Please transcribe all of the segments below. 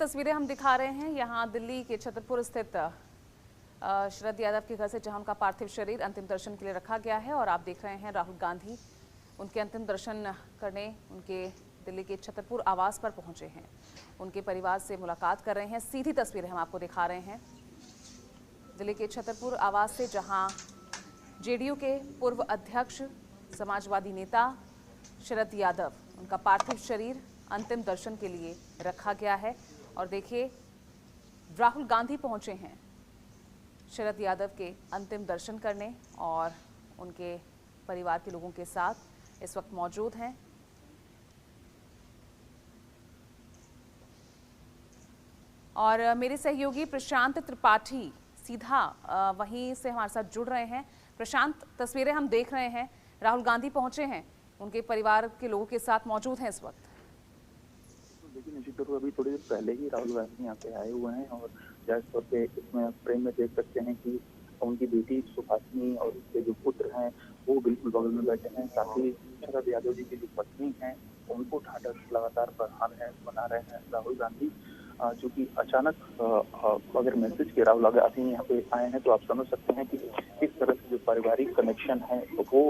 तस्वीरें हम दिखा रहे हैं यहाँ दिल्ली के छतरपुर स्थित शरद यादव के घर से, जहां उनका पार्थिव शरीर अंतिम दर्शन के लिए रखा गया है। और आप देख रहे हैं राहुल गांधी उनके अंतिम दर्शन करने उनके दिल्ली के छतरपुर आवास पर पहुंचे हैं। उनके परिवार से मुलाकात कर रहे हैं। सीधी तस्वीरें हम आपको दिखा रहे हैं दिल्ली के छतरपुर आवास से, जहां जेडीयू के पूर्व अध्यक्ष समाजवादी नेता शरद यादव, उनका पार्थिव शरीर अंतिम दर्शन के लिए रखा गया है। और देखिए, राहुल गांधी पहुंचे हैं शरद यादव के अंतिम दर्शन करने और उनके परिवार के लोगों के साथ इस वक्त मौजूद हैं। और मेरे सहयोगी प्रशांत त्रिपाठी सीधा वहीं से हमारे साथ जुड़ रहे हैं। प्रशांत, तस्वीरें हम देख रहे हैं, राहुल गांधी पहुंचे हैं, उनके परिवार के लोगों के साथ मौजूद हैं इस वक्त। लेकिन इसी तरह अभी थोड़ी देर पहले ही राहुल गांधी यहाँ पे आए हुए हैं और जाहिर तौर पे इसमें फ्रेम में देख सकते हैं कि उनकी बेटी सुभाषिनी और उसके जो पुत्र हैं वो बिल्कुल बगल में बैठे हैं। साथ ही शरद यादव जी की जो पत्नी है उनको ढांढस लगातार बना रहे हैं राहुल गांधी, जो कि अचानक अगर मैसेज के राहुल गांधी यहाँ पे आए हैं तो आप समझ सकते हैं कि किस तरह से जो पारिवारिक कनेक्शन है वो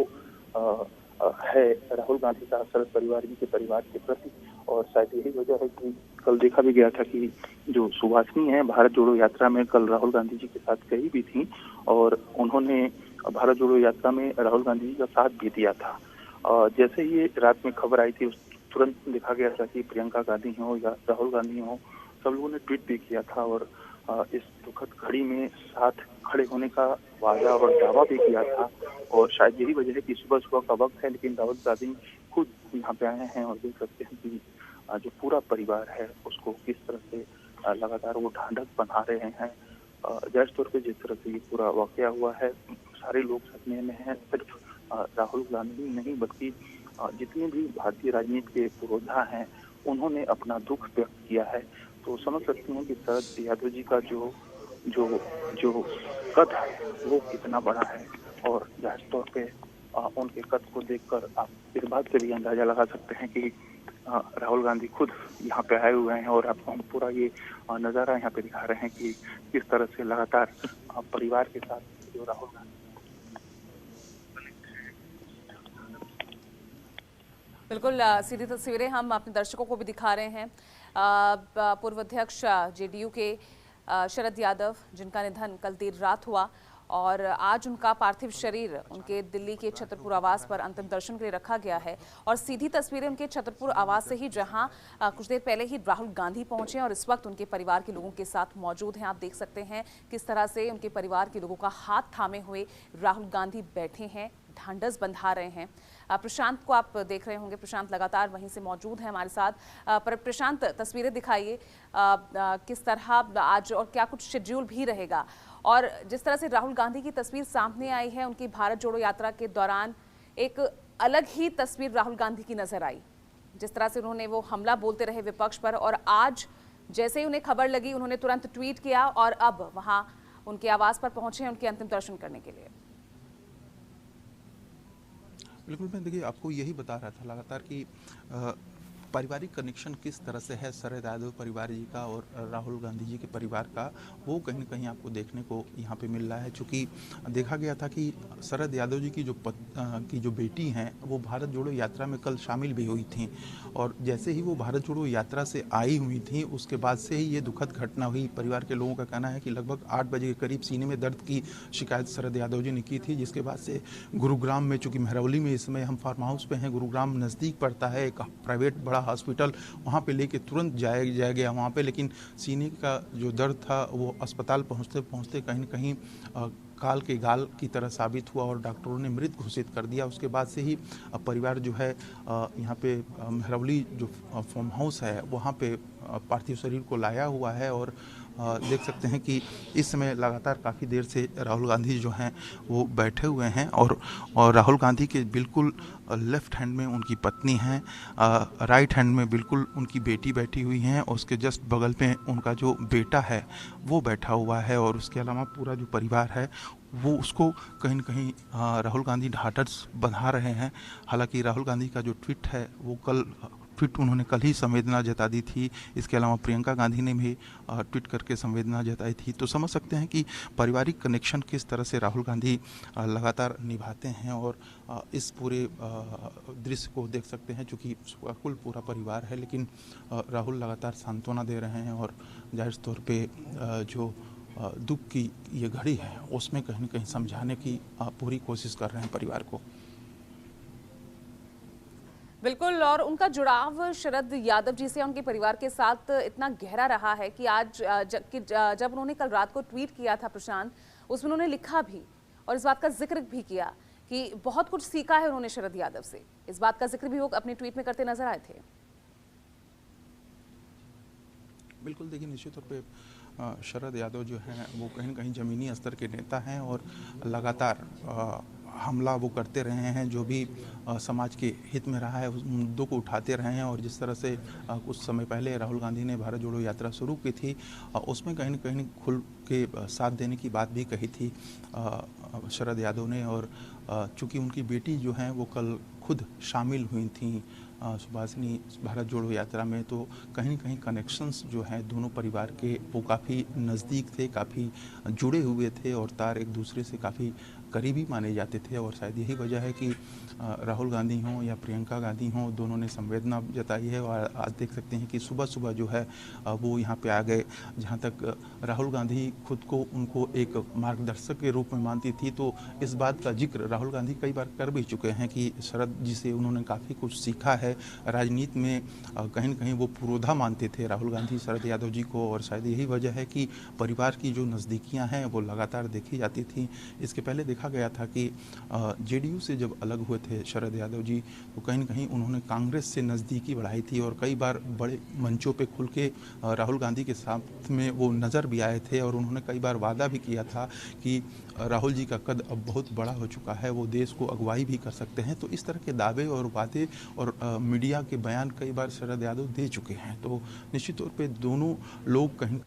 है राहुल गांधी का शरद परिवार जी के परिवार के प्रति। और शायद यही वजह है कि कल देखा भी गया था कि जो सुभाषिनी है भारत जोड़ो यात्रा में कल राहुल गांधी जी के साथ गई भी थी और उन्होंने भारत जोड़ो यात्रा में राहुल गांधी जी का साथ भी दिया था। जैसे ही रात में खबर आई थी उस तुरंत देखा गया था कि प्रियंका गांधी हो या राहुल गांधी हो, सब लोगों ने ट्वीट भी किया था और इस दुखद घड़ी में साथ खड़े होने का वादा और दावा भी किया था। और शायद यही वजह है कि सुबह सुबह का वक्त है लेकिन राहुल गांधी खुद यहाँ पे आए हैं और देख सकते हैं कि जो पूरा परिवार है उसको किस तरह से लगातार वो ढांढस बना रहे हैं। जाहिर तौर पे जिस तरह से ये पूरा वाकया हुआ है, सारे लोग सदमे में हैं। सिर्फ राहुल गांधी नहीं बल्कि जितने भी भारतीय राजनीति के पुरोधा हैं उन्होंने अपना दुख व्यक्त किया है। तो समझ सकते हैं कि शरद यादव जी का जो जो जो कद है वो कितना बड़ा है। और जाहिर तौर पे उनके कद को देखकर आप इस बात से भी अंदाजा लगा सकते हैं कि राहुल गांधी खुद यहाँ पे आए हुए हैं और आपको हम पूरा ये नज़ारा यहाँ पे दिखा रहे हैं कि किस तरह से लगातार परिवार के साथ जो राहुल गांधी। बिल्कुल, सीधी तस्वीरें हम अपने दर्शकों को भी दिखा रहे हैं। पूर्व अध्यक्ष जेडीयू के शरद यादव, जिनका निधन कल देर रात हुआ और आज उनका पार्थिव शरीर उनके दिल्ली के छतरपुर आवास पर अंतिम दर्शन के लिए रखा गया है। और सीधी तस्वीरें उनके छतरपुर आवास से ही, जहां कुछ देर पहले ही राहुल गांधी पहुंचे और इस वक्त उनके परिवार के लोगों के साथ मौजूद हैं। आप देख सकते हैं किस तरह से उनके परिवार के लोगों का हाथ थामे हुए राहुल गांधी बैठे हैं, ढांढस बंधा रहे हैं। प्रशांत को आप देख रहे होंगे, प्रशांत लगातार वहीं से मौजूद है हमारे साथ। पर प्रशांत, तस्वीरें दिखाइए किस तरह आज और क्या कुछ शेड्यूल भी रहेगा। और जिस तरह से राहुल गांधी की तस्वीर सामने आई है उनकी भारत जोड़ो यात्रा के दौरान, एक अलग ही तस्वीर राहुल गांधी की नजर आई। जिस तरह से उन्होंने वो हमला बोलते रहे विपक्ष पर, और आज जैसे ही उन्हें खबर लगी उन्होंने तुरंत ट्वीट किया और अब वहां उनके आवास पर पहुंचे हैं उनके अंतिम दर्शन करने के लिए। बिल्कुल, मैं देखिए आपको यही बता रहा था लगातार कि पारिवारिक कनेक्शन किस तरह से है शरद यादव परिवार जी का और राहुल गांधी जी के परिवार का, वो कहीं ना कहीं आपको देखने को यहाँ पे मिल रहा है। चूँकि देखा गया था कि शरद यादव जी की जो बेटी हैं वो भारत जोड़ो यात्रा में कल शामिल भी हुई थी और जैसे ही वो भारत जोड़ो यात्रा से आई हुई थी उसके बाद से ही ये दुखद घटना हुई। परिवार के लोगों का कहना है कि लगभग 8 बजे के करीब सीने में दर्द की शिकायत शरद यादव जी ने की थी, जिसके बाद से गुरुग्राम में, चूँकि महरौली में इस समय हम फार्म हाउस पे हैं, गुरुग्राम नज़दीक पड़ता है, एक प्राइवेट बड़ा हॉस्पिटल, वहाँ पे लेके तुरंत जाया गया वहाँ पे। लेकिन सीने का जो दर्द था वो अस्पताल पहुँचते पहुँचते कहीं न कहीं काल के गाल की तरह साबित हुआ और डॉक्टरों ने मृत घोषित कर दिया। उसके बाद से ही परिवार जो है यहाँ पे महरौली जो फार्म हाउस है वहाँ पे पार्थिव शरीर को लाया हुआ है। और देख सकते हैं कि इस समय लगातार काफ़ी देर से राहुल गांधी जो हैं वो बैठे हुए हैं और राहुल गांधी के बिल्कुल लेफ़्ट हैंड में उनकी पत्नी हैं, राइट हैंड में बिल्कुल उनकी बेटी बैठी हुई हैं और उसके जस्ट बगल में उनका जो बेटा है वो बैठा हुआ है। और उसके अलावा पूरा जो परिवार है वो उसको कहीं न कहीं राहुल गांधी ढांढस बंधा रहे हैं। हालांकि राहुल गांधी का जो ट्वीट है वो कल ट्वीट उन्होंने कल ही संवेदना जता दी थी। इसके अलावा प्रियंका गांधी ने भी ट्वीट करके संवेदना जताई थी। तो समझ सकते हैं कि पारिवारिक कनेक्शन किस तरह से राहुल गांधी लगातार निभाते हैं और इस पूरे दृश्य को देख सकते हैं। चूँकि कुल पूरा परिवार है, लेकिन राहुल लगातार सांत्वना दे रहे हैं और जाहिर तौर पे जो दुख की ये घड़ी है उसमें कहीं न कहीं समझाने की पूरी कोशिश कर रहे हैं परिवार को। बिल्कुल, और उनका जुड़ाव शरद यादव जी से, उनके परिवार के साथ इतना गहरा रहा है कि आज जब उन्होंने कल रात को ट्वीट किया था प्रशांत, उसमें उन्होंने लिखा भी और इस बात का जिक्र भी किया कि बहुत कुछ सीखा है उन्होंने शरद यादव से। इस बात का जिक्र भी वो अपने ट्वीट में करते नजर आए थे। बिल्कुल, देखिए निश्चित तौर पे शरद यादव जो हैं वो कहीं न कहीं ज़मीनी स्तर के नेता हैं और लगातार हमला वो करते रहे हैं। जो भी समाज के हित में रहा है उस मुद्दों को उठाते रहे हैं। और जिस तरह से कुछ समय पहले राहुल गांधी ने भारत जोड़ो यात्रा शुरू की थी, उसमें कहीं न कहीं खुल के साथ देने की बात भी कही थी शरद यादव ने। और चूँकि उनकी बेटी जो हैं वो कल खुद शामिल हुई थी सुभाषिनी भारत जोड़ो यात्रा में, तो कहीं न कहीं कनेक्शंस जो हैं दोनों परिवार के वो काफ़ी नज़दीक थे, काफ़ी जुड़े हुए थे और तार एक दूसरे से काफ़ी करीबी माने जाते थे। और शायद यही वजह है कि राहुल गांधी हों या प्रियंका गांधी हों, दोनों ने संवेदना जताई है। और आज देख सकते हैं कि सुबह सुबह जो है वो यहाँ पे आ गए। जहाँ तक राहुल गांधी खुद को उनको एक मार्गदर्शक के रूप में मानती थी, तो इस बात का जिक्र राहुल गांधी कई बार कर भी चुके हैं कि शरद जी से उन्होंने काफ़ी कुछ सीखा है। राजनीति में कहीं न कहीं वो पुरोधा मानते थे राहुल गांधी शरद यादव जी को। और शायद यही वजह है कि परिवार की जो नज़दीकियाँ हैं वो लगातार देखी जाती थी। इसके पहले देखा गया था कि जेडीयू से जब अलग हुए थे शरद यादव जी, तो कहीं न कहीं उन्होंने कांग्रेस से नज़दीकी बढ़ाई थी और कई बार बड़े मंचों पे खुल के राहुल गांधी के साथ में वो नज़र भी आए थे। और उन्होंने कई बार वादा भी किया था कि राहुल जी का कद अब बहुत बड़ा हो चुका है, वो देश को अगुवाई भी कर सकते हैं। तो इस तरह के दावे और वादे और मीडिया के बयान कई बार शरद यादव दे चुके हैं। तो निश्चित तौर पे दोनों लोग कहीं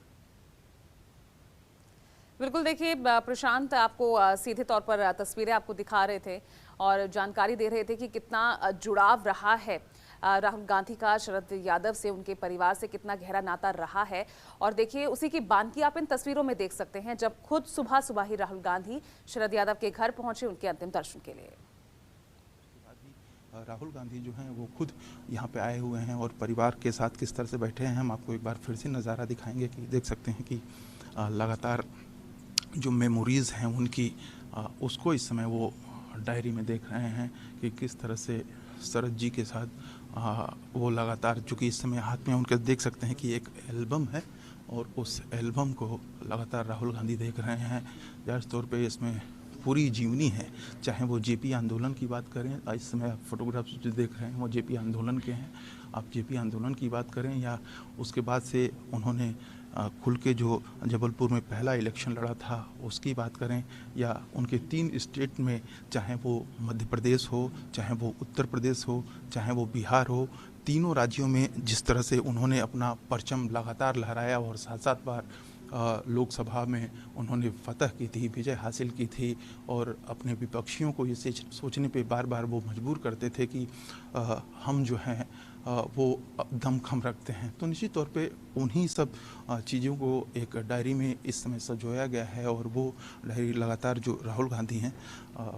बिल्कुल, देखिए प्रशांत आपको सीधे तौर पर तस्वीरें आपको दिखा रहे थे और जानकारी दे रहे थे कि कितना जुड़ाव रहा है राहुल गांधी का शरद यादव से, उनके परिवार से कितना गहरा नाता रहा है। और देखिए उसी की बानगी आप इन तस्वीरों में देख सकते हैं, जब खुद सुबह सुबह ही राहुल गांधी शरद यादव के घर पहुंचे उनके अंतिम दर्शन के लिए। राहुल गांधी जो हैं वो खुद यहाँ पे आए हुए हैं और परिवार के साथ किस तरह से बैठे हैं हम आपको एक बार फिर से नज़ारा दिखाएंगे कि देख सकते हैं कि लगातार जो मेमोरीज़ हैं उनकी उसको इस समय वो डायरी में देख रहे हैं कि किस तरह से शरद जी के साथ वो लगातार, चूँकि इस समय हाथ में उनके देख सकते हैं कि एक एल्बम है और उस एल्बम को लगातार राहुल गांधी देख रहे हैं। जाहिर तौर पे इसमें पूरी जीवनी है, चाहे वो जेपी आंदोलन की बात करें, इस समय आप फोटोग्राफ्स जो देख रहे हैं वो जेपी आंदोलन के हैं, आप जेपी आंदोलन की बात करें या उसके बाद से उन्होंने खुल के जो जबलपुर में पहला इलेक्शन लड़ा था उसकी बात करें, या उनके 3 स्टेट में, चाहे वो मध्य प्रदेश हो, चाहे वो उत्तर प्रदेश हो, चाहे वो बिहार हो, तीनों राज्यों में जिस तरह से उन्होंने अपना परचम लगातार लहराया और 7-7 बार लोकसभा में उन्होंने फतह की थी, विजय हासिल की थी। और अपने विपक्षियों को ये सोचने पे बार बार वो मजबूर करते थे कि हम जो हैं वो दमखम रखते हैं। तो निश्चित तौर पे उन्हीं सब चीज़ों को एक डायरी में इस समय सजोया गया है और वो डायरी लगातार जो राहुल गांधी हैं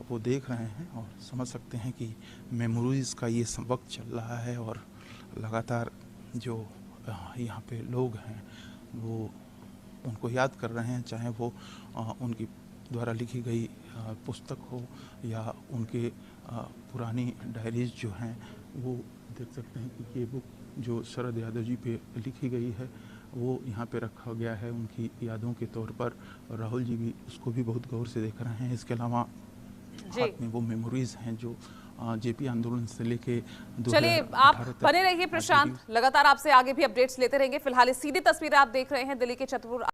वो देख रहे हैं और समझ सकते हैं कि मेमोरीज़ का ये वक्त चल रहा है। और लगातार जो यहाँ पे लोग हैं वो उनको याद कर रहे हैं, चाहे वो उनकी द्वारा लिखी गई पुस्तक हो या उनके पुरानी डायरीज जो हैं, वो देख सकते हैं कि ये बुक जो शरद यादव जी पे लिखी गई है वो यहाँ पे रखा गया है उनकी यादों के तौर पर। राहुल जी भी उसको भी बहुत गौर से देख रहे हैं। इसके अलावा हाथ में वो मेमोरीज हैं जो जेपी आंदोलन से लेके, चलिए आप बने रहिए प्रशांत, लगातार आपसे आगे भी अपडेट्स लेते रहेंगे। फिलहाल सीधी तस्वीरें आप देख रहे हैं दिल्ली के छतरपुर